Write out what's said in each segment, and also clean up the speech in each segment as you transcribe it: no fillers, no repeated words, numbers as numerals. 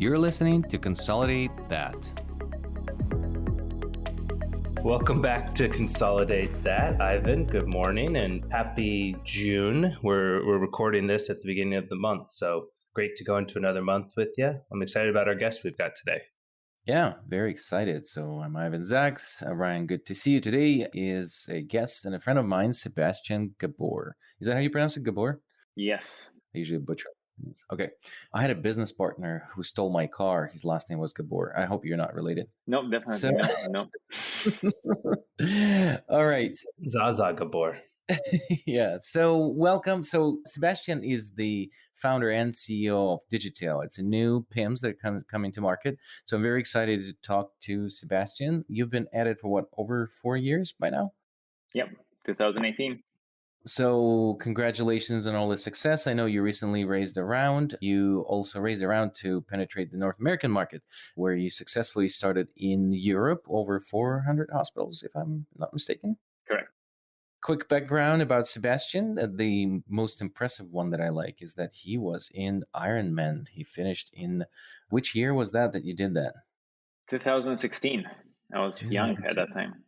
You're listening to Consolidate That. Welcome back to Consolidate That. Ivan, good morning and happy June. We're recording this at the beginning of the month, so great to go into another month with you. I'm excited about our guest we've got today. Yeah, very excited. So I'm Ivan Zaks. Ryan, good to see you. Today is a guest and a friend of mine, Sebastian Gabor. Is that how you pronounce it, Gabor? Yes. I usually butcher it. Okay. I had a business partner who stole my car. His last name was Gabor. I hope you're not related. No, definitely no. All right. Zaza Gabor. Yeah. So welcome. So Sebastian is the founder and CEO of Digitail. It's a new PIMS that coming to market. So I'm very excited to talk to Sebastian. You've been at it for what, over 4 years by now? Yep, 2018. So congratulations on all the success. I know you recently raised a round. You also raised a round to penetrate the North American market, where you successfully started in Europe, over 400 hospitals, if I'm not mistaken. Correct. Quick background about Sebastian. The most impressive one that I like is that he was in Ironman. He finished in, which year was that you did that? 2016. I was young at that time.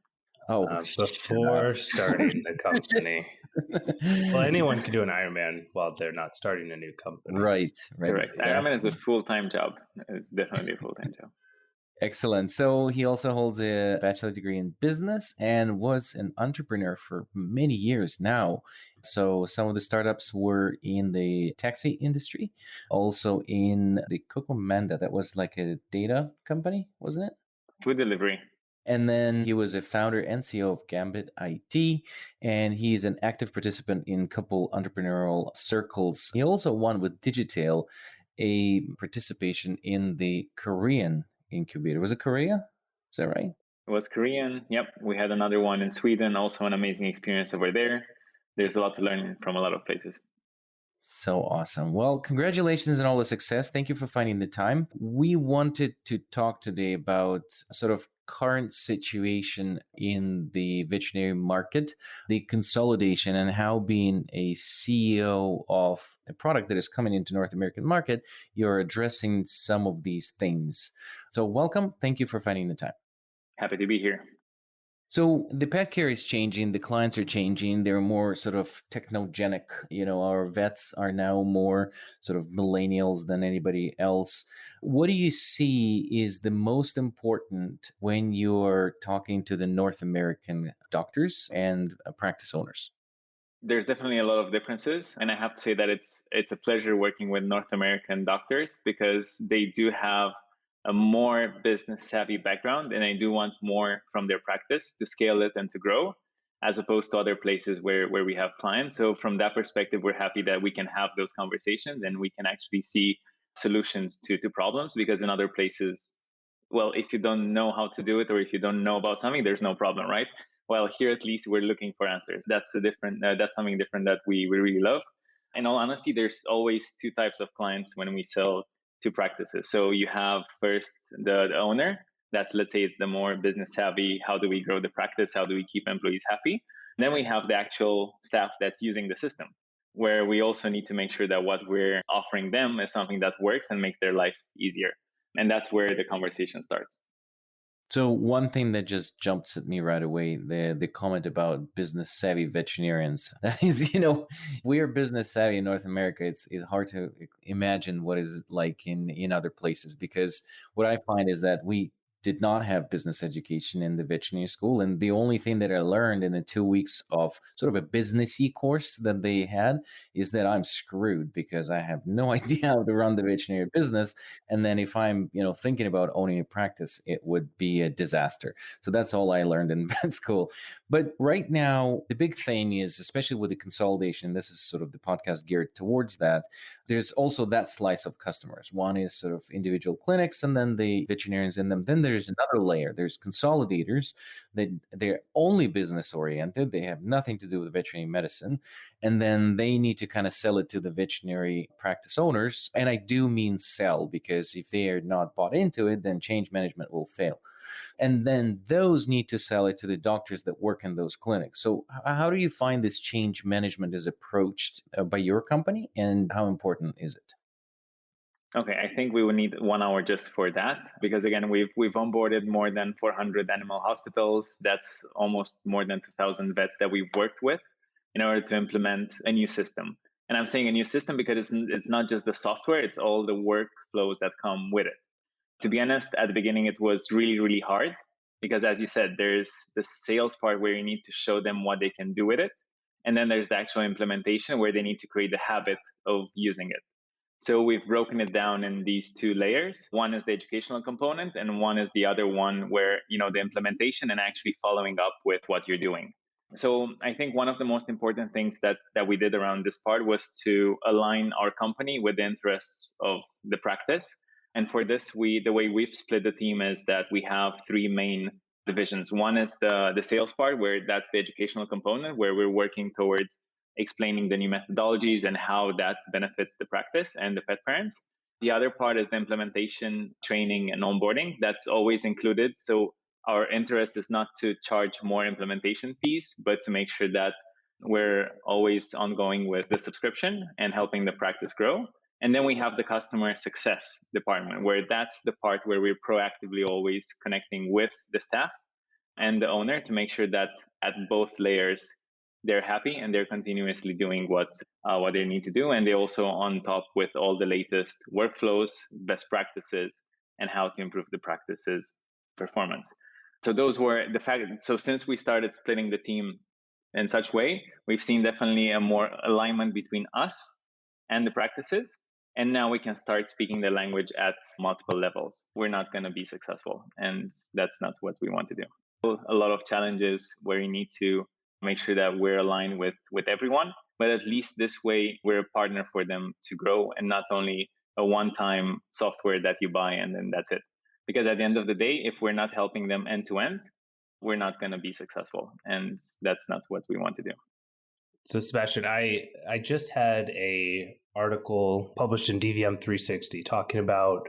Oh, before starting the company. Well, anyone can do an Ironman while they're not starting a new company. Right. Correct. Exactly. Ironman is a full-time job. It's definitely a full-time job. Excellent. So he also holds a bachelor degree in business and was an entrepreneur for many years now. So some of the startups were in the taxi industry, also in the Cocomanda. That was like a data company, wasn't it? Food delivery. And then he was a founder and CEO of Gambit IT, and he's an active participant in a couple entrepreneurial circles. He also won with Digitail a participation in the Korean incubator. Was it Korea? Is that right? It was Korean. Yep. We had another one in Sweden. Also an amazing experience over there. There's a lot to learn from a lot of places. So awesome. Well, congratulations on all the success. Thank you for finding the time. We wanted to talk today about sort of current situation in the veterinary market, the consolidation, and how being a CEO of a product that is coming into North American market, you're addressing some of these things. So welcome. Thank you for finding the time. Happy to be here. So the pet care is changing. The clients are changing. They're more sort of technogenic. Our vets are now more sort of millennials than anybody else. What do you see is the most important when you're talking to the North American doctors and practice owners? There's definitely a lot of differences. And I have to say that it's a pleasure working with North American doctors because they do have a more business savvy background, and I do want more from their practice to scale it and to grow, as opposed to other places where we have clients. So from that perspective, we're happy that we can have those conversations and we can actually see solutions to problems, because in other places, well, if you don't know how to do it or if you don't know about something, there's no problem, right? Well, here at least we're looking for answers. That's something different that we really love. In all honesty, there's always two types of clients when we sell to practices. So you have first the owner. That's, let's say, it's the more business savvy. How do we grow the practice? How do we keep employees happy? Then we have the actual staff that's using the system, where we also need to make sure that what we're offering them is something that works and makes their life easier. And that's where the conversation starts. So one thing that just jumps at me right away, the comment about business savvy veterinarians. That is, we are business savvy in North America. It's hard to imagine what is like in other places, because what I find is that we did not have business education in the veterinary school. And the only thing that I learned in the 2 weeks of sort of a businessy course that they had is that I'm screwed because I have no idea how to run the veterinary business. And then if I'm, thinking about owning a practice, it would be a disaster. So that's all I learned in vet school. But right now, the big thing is, especially with the consolidation, this is sort of the podcast geared towards that. There's also that slice of customers. One is sort of individual clinics, and then the veterinarians in them. Then there's another layer. There's consolidators that they're only business oriented. They have nothing to do with veterinary medicine. And then they need to kind of sell it to the veterinary practice owners. And I do mean sell, because if they are not bought into it, then change management will fail. And then those need to sell it to the doctors that work in those clinics. So how do you find this change management is approached by your company, and how important is it? Okay, I think we would need 1 hour just for that because again, we've onboarded more than 400 animal hospitals. That's almost more than 2,000 vets that we've worked with in order to implement a new system. And I'm saying a new system because it's not just the software; it's all the workflows that come with it. To be honest, at the beginning, it was really, really hard because, as you said, there's the sales part where you need to show them what they can do with it. And then there's the actual implementation where they need to create the habit of using it. So we've broken it down in these two layers. One is the educational component, and one is the other one where, the implementation and actually following up with what you're doing. So I think one of the most important things that we did around this part was to align our company with the interests of the practice. And for this, the way we've split the team is that we have three main divisions. One is the sales part, where that's the educational component, where we're working towards explaining the new methodologies and how that benefits the practice and the pet parents. The other part is the implementation, training, and onboarding. That's always included. So our interest is not to charge more implementation fees, but to make sure that we're always ongoing with the subscription and helping the practice grow. And then we have the customer success department, where that's the part where we're proactively always connecting with the staff and the owner to make sure that at both layers they're happy and they're continuously doing what they need to do, and they also on top with all the latest workflows, best practices, and how to improve the practices performance. So those were the fact. So since we started splitting the team in such way, we've seen definitely a more alignment between us and the practices. And now we can start speaking the language at multiple levels. We're not going to be successful, and that's not what we want to do. A lot of challenges where you need to make sure that we're aligned with everyone, but at least this way we're a partner for them to grow and not only a one-time software that you buy and then that's it. Because at the end of the day, if we're not helping them end to end, we're not going to be successful, and that's not what we want to do. So Sebastian, I just had a article published in DVM 360 talking about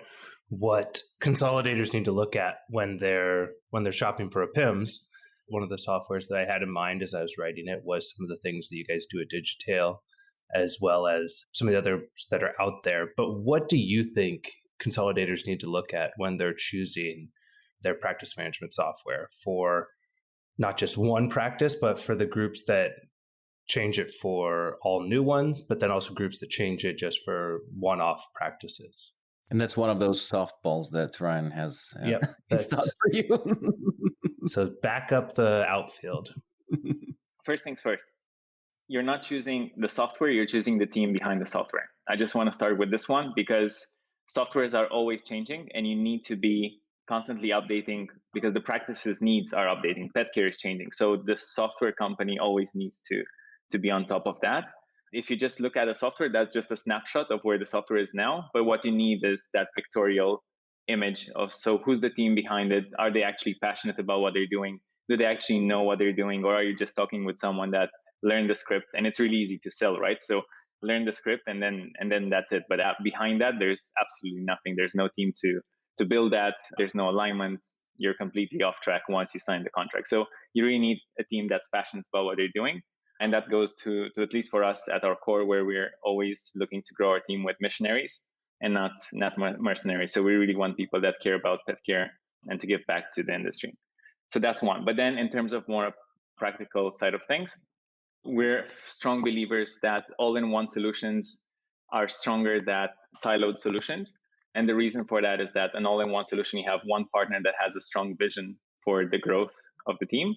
what consolidators need to look at when they're shopping for a PIMS. One of the softwares that I had in mind as I was writing it was some of the things that you guys do at Digitail, as well as some of the others that are out there. But what do you think consolidators need to look at when they're choosing their practice management software for not just one practice, but for the groups that change it for all new ones, but then also groups that change it just for one-off practices? And that's one of those softballs that Ryan has installed for you. So back up the outfield. First things first, you're not choosing the software, you're choosing the team behind the software. I just want to start with this one because softwares are always changing and you need to be constantly updating because the practices needs are updating. Pet care is changing. So the software company always needs to be on top of that. If you just look at a software, that's just a snapshot of where the software is now. But what you need is that pictorial image of, so who's the team behind it? Are they actually passionate about what they're doing? Do they actually know what they're doing? Or are you just talking with someone that learned the script? And it's really easy to sell, right? So learn the script and then that's it. But behind that, there's absolutely nothing. There's no team to build that. There's no alignments. You're completely off track once you sign the contract. So you really need a team that's passionate about what they're doing. And that goes to at least for us at our core, where we're always looking to grow our team with missionaries and not mercenaries. So we really want people that care about pet care and to give back to the industry. So that's one. But then in terms of more practical side of things, we're strong believers that all-in-one solutions are stronger than siloed solutions. And the reason for that is that an all-in-one solution, you have one partner that has a strong vision for the growth of the team.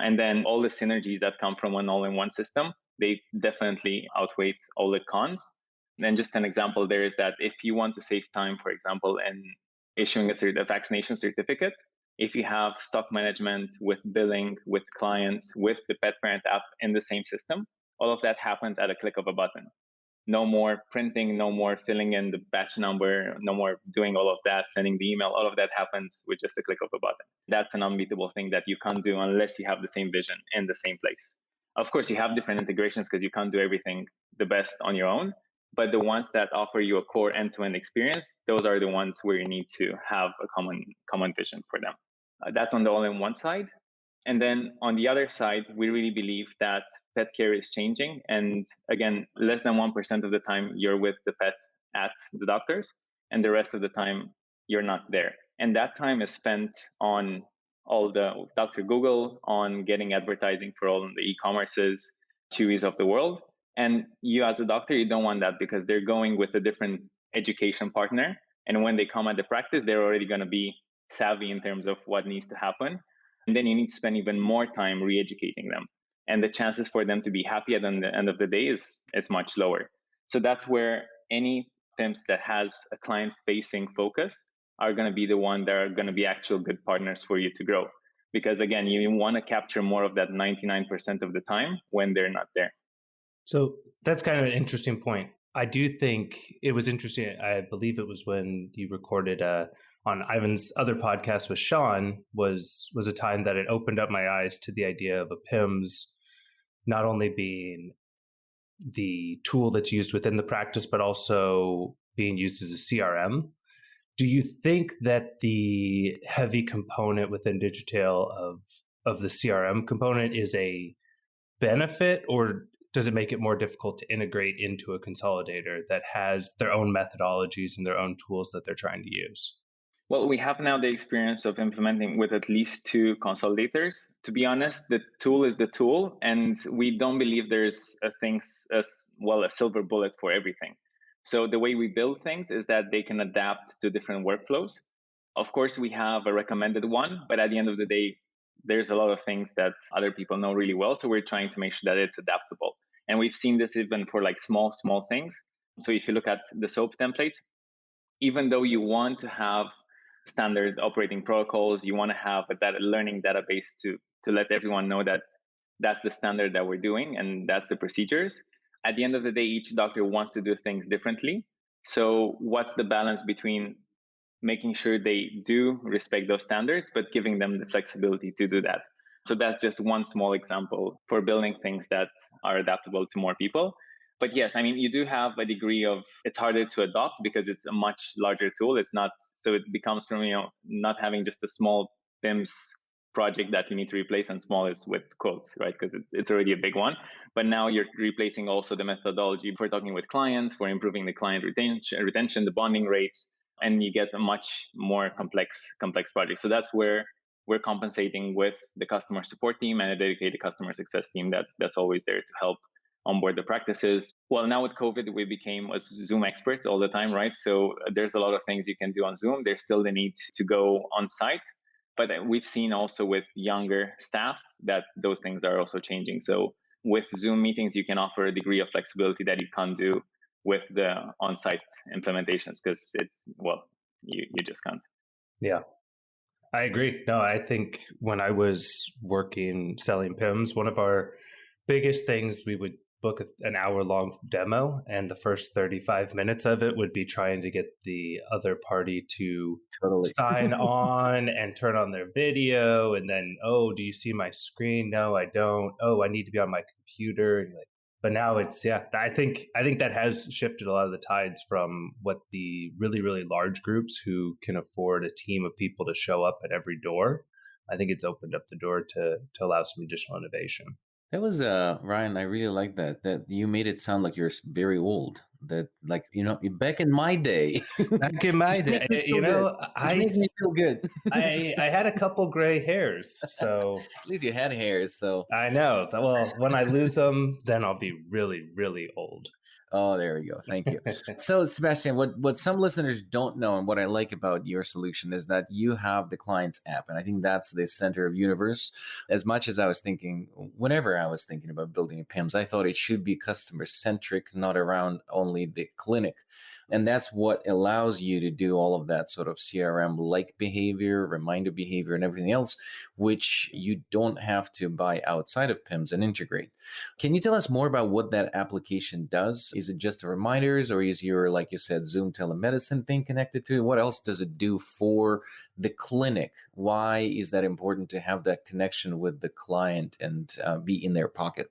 And then all the synergies that come from an all-in-one system, they definitely outweigh all the cons. And just an example there is that if you want to save time, for example, in issuing a vaccination certificate, if you have stock management with billing, with clients, with the pet parent app in the same system, all of that happens at a click of a button. No more printing, no more filling in the batch number, no more doing all of that, sending the email. All of that happens with just a click of a button. That's an unbeatable thing that you can't do unless you have the same vision in the same place. Of course, you have different integrations because you can't do everything the best on your own. But the ones that offer you a core end-to-end experience, those are the ones where you need to have a common vision for them. That's on the all-in-one side. And then on the other side, we really believe that pet care is changing. And again, less than 1% of the time you're with the pet at the doctors. and the rest of the time you're not there. And that time is spent on all the Dr. Google, on getting advertising for all the e-commerces, Chewies of the world. And you as a doctor, you don't want that because they're going with a different education partner. And when they come at the practice, they're already going to be savvy in terms of what needs to happen. And then you need to spend even more time re-educating them. And the chances for them to be happy at the end of the day is much lower. So that's where any PIMS that has a client-facing focus are going to be the one that are going to be actual good partners for you to grow. Because again, you want to capture more of that 99% of the time when they're not there. So that's kind of an interesting point. I do think it was interesting. I believe it was when you recorded on Ivan's other podcast with Sean was a time that it opened up my eyes to the idea of a PIMS not only being the tool that's used within the practice, but also being used as a CRM. Do you think that the heavy component within Digitail of the CRM component is a benefit, or does it make it more difficult to integrate into a consolidator that has their own methodologies and their own tools that they're trying to use? Well, we have now the experience of implementing with at least 2 consolidators. To be honest, the tool is the tool, and we don't believe there's a silver bullet for everything. So the way we build things is that they can adapt to different workflows. Of course, we have a recommended one, but at the end of the day, there's a lot of things that other people know really well. So we're trying to make sure that it's adaptable. And we've seen this even for like small things. So if you look at the soap template, even though you want to have standard operating protocols, you want to have a learning database to let everyone know that that's the standard that we're doing and that's the procedures. At the end of the day, each doctor wants to do things differently. So what's the balance between making sure they do respect those standards, but giving them the flexibility to do that? So that's just one small example for building things that are adaptable to more people. But yes, I mean, you do have a degree of, it's harder to adopt because it's a much larger tool. It's not, so it becomes from, not having just a small PIMS project that you need to replace, and small is with quotes, right? Because it's already a big one. But now you're replacing also the methodology for talking with clients, for improving the client retention, the bonding rates, and you get a much more complex project. So that's where we're compensating with the customer support team and a dedicated customer success team that's always there to help onboard the practices. Well, now with COVID, we became Zoom experts all the time, right? So there's a lot of things you can do on Zoom. There's still the need to go on site. But we've seen also with younger staff that those things are also changing. So with Zoom meetings, you can offer a degree of flexibility that you can't do with the on-site implementations because you just can't. Yeah, I agree. No, I think when I was working selling PIMS, one of our biggest things, we would book an hour-long demo, and the first 35 minutes of it would be trying to get the other party to sign on and turn on their video, and then, oh, do you see my screen? No, I don't. Oh, I need to be on my computer. And but now it's, I think that has shifted a lot of the tides from what the really, really large groups who can afford a team of people to show up at every door. I think it's opened up the door to allow some additional innovation. That was Ryan. I really like that you made it sound like you're very old. That, like, back in my day. Back in my day, it makes me feel good. I had a couple gray hairs, so at least you had hairs. So I know. Well, when I lose them, then I'll be really, really old. Oh, there we go. Thank you. So, Sebastian, what some listeners don't know, and what I like about your solution, is that you have the client's app. And I think that's the center of universe. As much as I was thinking, whenever I was thinking about building a PIMS, I thought it should be customer centric, not around only the clinic. And that's what allows you to do all of that sort of CRM-like behavior, reminder behavior, and everything else, which you don't have to buy outside of PIMS and integrate. Can you tell us more about what that application does? Is it just the reminders, or is your, like you said, Zoom telemedicine thing connected to it? What else does it do for the clinic? Why is that important to have that connection with the client and be in their pocket?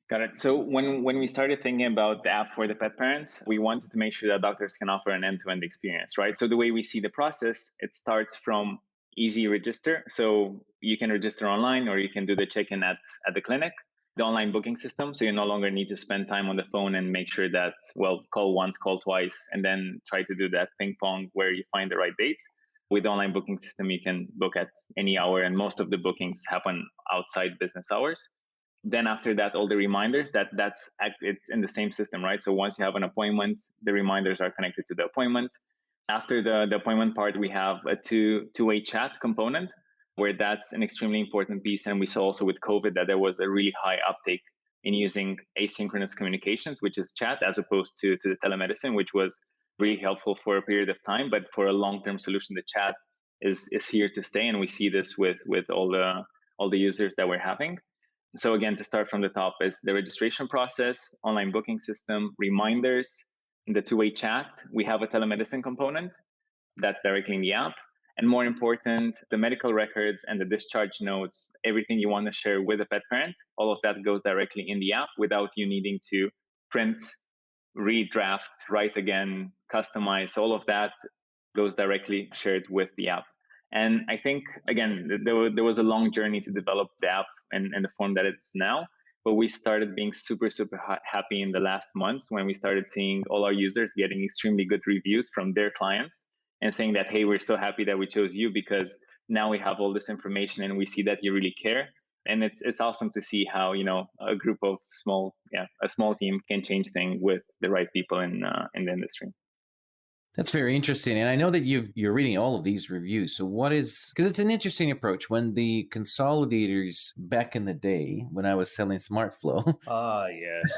Got it. So when we started thinking about the app for the pet parents, we wanted to make sure that doctors can offer an end-to-end experience, right? So the way we see the process, it starts from easy register. So you can register online, or you can do the check-in at the clinic. the online booking system. So you no longer need to spend time on the phone and make sure that, well, call once, call twice, and then try to do that ping pong where you find the right dates. With the online booking system, you can book at any hour, and most of the bookings happen outside business hours. Then after that, all the reminders it's in the same system, right? So once you have an appointment, the reminders are connected to the appointment. After the appointment part, we have a two-way chat component where that's an extremely important piece. And we saw also with COVID that there was a really high uptake in using asynchronous communications, which is chat, as opposed to the telemedicine, which was really helpful for a period of time. But for a long-term solution, the chat is here to stay. And we see this with all the users that we're having. So again, to start from the top is the registration process, online booking system, reminders, the two-way chat. We have a telemedicine component that's directly in the app. And more important, the medical records and the discharge notes, everything you want to share with a pet parent, all of that goes directly in the app without you needing to print, redraft, write again, customize. All of that goes directly shared with the app. And I think, again, there was a long journey to develop the app in the form that it's now. But we started being super, super happy in the last months when we started seeing all our users getting extremely good reviews from their clients and saying that, hey, we're so happy that we chose you because now we have all this information and we see that you really care. And it's awesome to see how, a group of a small team can change things with the right people in the industry. That's very interesting. And I know that you're reading all of these reviews. So because it's an interesting approach. When the consolidators back in the day, when I was selling SmartFlow. Yes.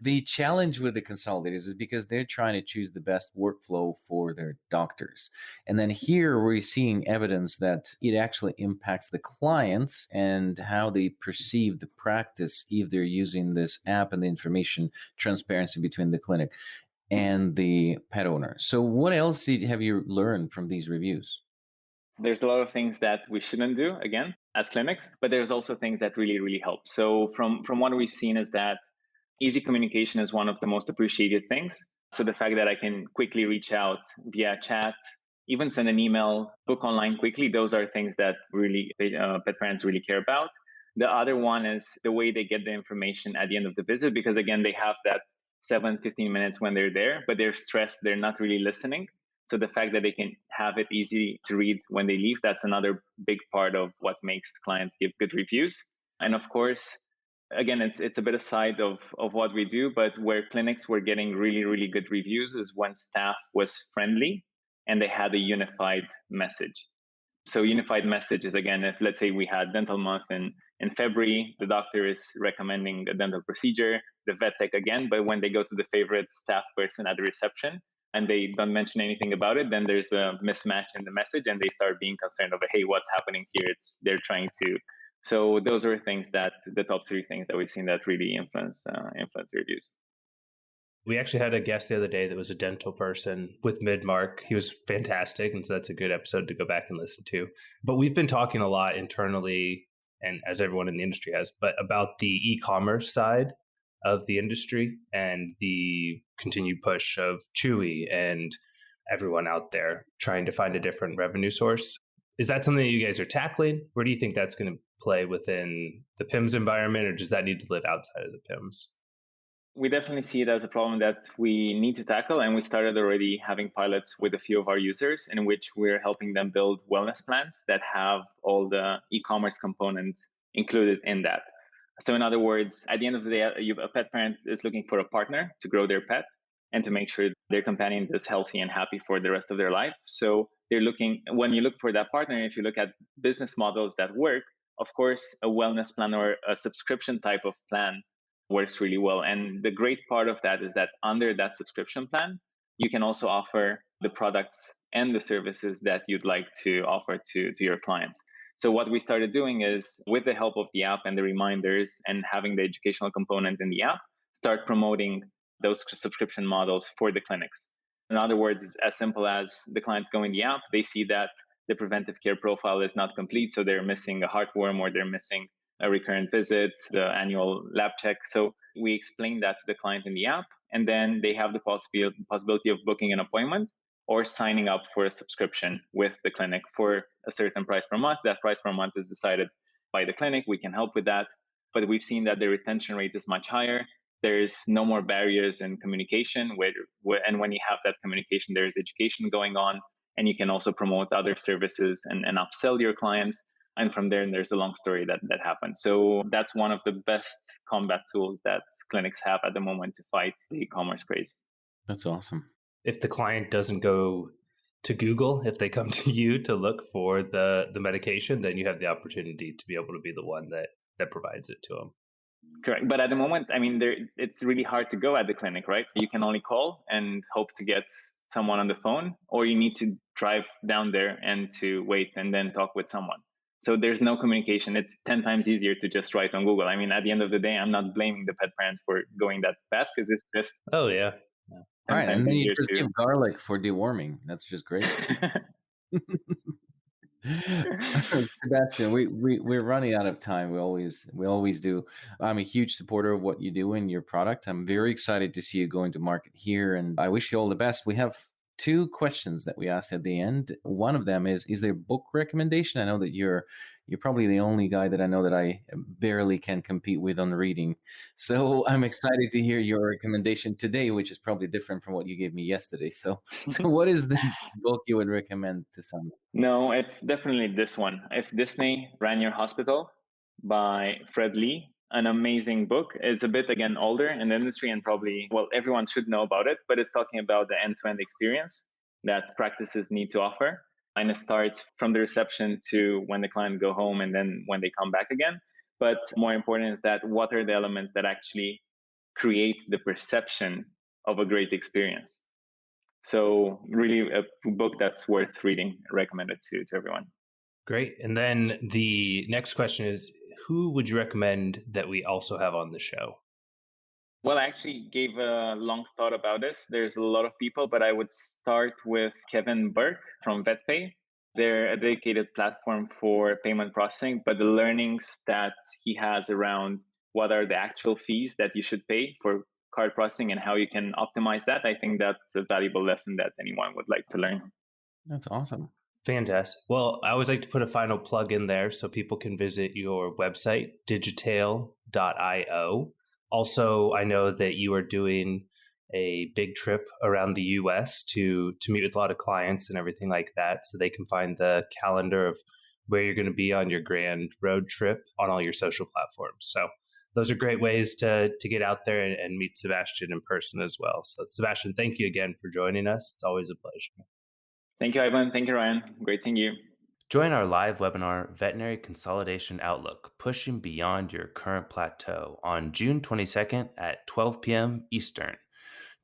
The challenge with the consolidators is because they're trying to choose the best workflow for their doctors. And then here we're seeing evidence that it actually impacts the clients and how they perceive the practice if they're using this app and the information transparency between the clinic and the pet owner. So what else have you learned from these reviews? There's a lot of things that we shouldn't do, again, as clinics, but there's also things that really, really help. So from what we've seen is that easy communication is one of the most appreciated things. So the fact that I can quickly reach out via chat, even send an email, book online quickly, those are things that really pet parents really care about. The other one is the way they get the information at the end of the visit, because again, they have that 15 minutes when they're there, but they're stressed, they're not really listening. So the fact that they can have it easy to read when they leave, that's another big part of what makes clients give good reviews. And of course, again, it's a bit aside of what we do, but where clinics were getting really, really good reviews is when staff was friendly and they had a unified message. So unified message is, again, if let's say we had dental month in February, the doctor is recommending a dental procedure, the vet tech again, but when they go to the favorite staff person at the reception and they don't mention anything about it, then there's a mismatch in the message and they start being concerned of, hey, what's happening here? They're trying to. So those are things that the top three things that we've seen that really influence reviews. We actually had a guest the other day that was a dental person with Midmark. He was fantastic. And so that's a good episode to go back and listen to. But we've been talking a lot internally, and as everyone in the industry has, but about the e-commerce side of the industry and the continued push of Chewy and everyone out there trying to find a different revenue source. Is that something that you guys are tackling? Where do you think that's going to play within the PIMS environment, or does that need to live outside of the PIMS? We definitely see it as a problem that we need to tackle. And we started already having pilots with a few of our users in which we're helping them build wellness plans that have all the e-commerce components included in that. So in other words, at the end of the day, a pet parent is looking for a partner to grow their pet and to make sure their companion is healthy and happy for the rest of their life. So they're looking, when you look for that partner, if you look at business models that work, of course, a wellness plan or a subscription type of plan works really well. And the great part of that is that under that subscription plan, you can also offer the products and the services that you'd like to offer to your clients. So what we started doing is, with the help of the app and the reminders and having the educational component in the app, start promoting those subscription models for the clinics. In other words, it's as simple as the clients go in the app, they see that the preventive care profile is not complete, so they're missing a heartworm or they're missing a recurrent visit, the annual lab check. So we explain that to the client in the app, and then they have the possibility of booking an appointment or signing up for a subscription with the clinic for a certain price per month. That price per month is decided by the clinic, we can help with that. But we've seen that the retention rate is much higher. There's no more barriers in communication, and when you have that communication, there's education going on, and you can also promote other services and upsell your clients. And from there, there's a long story that happens. So that's one of the best combat tools that clinics have at the moment to fight the e-commerce craze. That's awesome. If the client doesn't go to Google, if they come to you to look for the medication, then you have the opportunity to be able to be the one that provides it to them. Correct. But at the moment, I mean, it's really hard to go at the clinic, right? You can only call and hope to get someone on the phone, or you need to drive down there and to wait and then talk with someone. So there's no communication. It's 10 times easier to just write on Google. I mean, at the end of the day, I'm not blaming the pet parents for going that path, because it's just... Oh, yeah. Right. And then you just give garlic for deworming. That's just great. Sebastian, we're running out of time. We always do. I'm a huge supporter of what you do in your product. I'm very excited to see you going to market here, and I wish you all the best. We have 2 questions that we asked at the end. One of them is there a book recommendation? I know that you're probably the only guy that I know that I barely can compete with on reading. So I'm excited to hear your recommendation today, which is probably different from what you gave me yesterday. So what is the book you would recommend to someone? No, it's definitely this one. If Disney Ran Your Hospital by Fred Lee. An amazing book. It's a bit, again, older in the industry, and probably, well, everyone should know about it, but it's talking about the end-to-end experience that practices need to offer. And it starts from the reception to when the client go home and then when they come back again. But more important is that what are the elements that actually create the perception of a great experience? So really a book that's worth reading, recommended to everyone. Great. And then the next question is, who would you recommend that we also have on the show? Well, I actually gave a long thought about this. There's a lot of people, but I would start with Kevin Burke from VetPay. They're a dedicated platform for payment processing, but the learnings that he has around what are the actual fees that you should pay for card processing and how you can optimize that, I think that's a valuable lesson that anyone would like to learn. That's awesome. Fantastic. Well, I always like to put a final plug in there so people can visit your website, digitail.io. Also, I know that you are doing a big trip around the US to meet with a lot of clients and everything like that, so they can find the calendar of where you're going to be on your grand road trip on all your social platforms. So those are great ways to get out there and meet Sebastian in person as well. So Sebastian, thank you again for joining us. It's always a pleasure. Thank you, Ivan. Thank you, Ryan. Great seeing you. Join our live webinar, Veterinary Consolidation Outlook, Pushing Beyond Your Current Plateau, on June 22nd at 12 p.m. Eastern.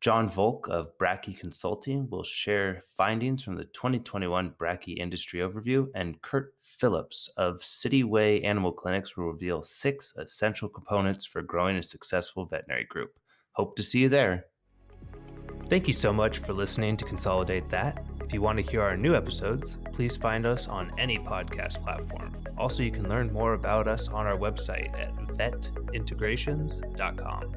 John Volk of Brachy Consulting will share findings from the 2021 Brachy Industry Overview, and Kurt Phillips of Cityway Animal Clinics will reveal 6 essential components for growing a successful veterinary group. Hope to see you there. Thank you so much for listening to Consolidate That. If you want to hear our new episodes, please find us on any podcast platform. Also, you can learn more about us on our website at vetintegrations.com.